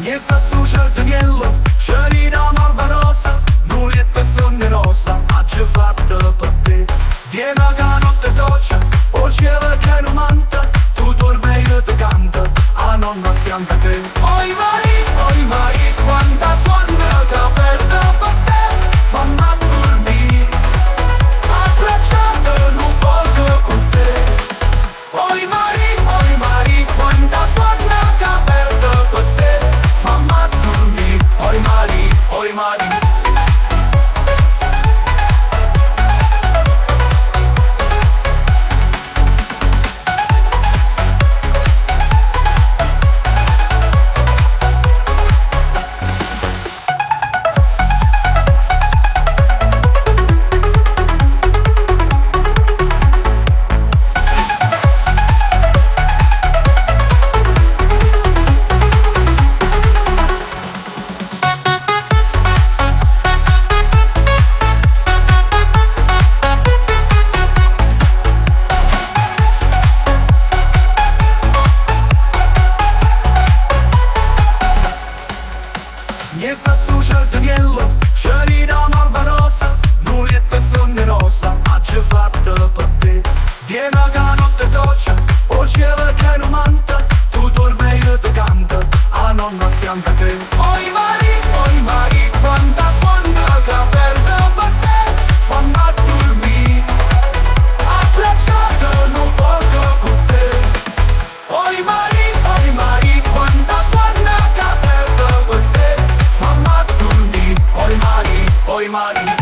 Niech zasłuży Daniello, czyli dama Vanosa, nulie te funnerosa, a già fatto per te. Vieni a notte doccia, o cielo che non manta, tu dormi e ti canta, a nonna affianca te. Oi Mari, quanta sonno che aperta per te, fammi a dormire, abbracciato non poco con te. Oi Mari, quanta sonno che aperta per te, fammi a dormire, oi Mari. Niech zasłuży Daniello, czyli dama Vanosa, nulie te funnerosa, a già fatto per te. Vieni a notte doccia, o cielo che non manta, tu dormi e ti canta, a nonna affianca te. Oi Mari, quanta sonno che aperta per te, fammi a dormire, abbracciato non poco con te. Oi Mari, quanta sonno che aperta per te, fammi a dormire, oi Mari.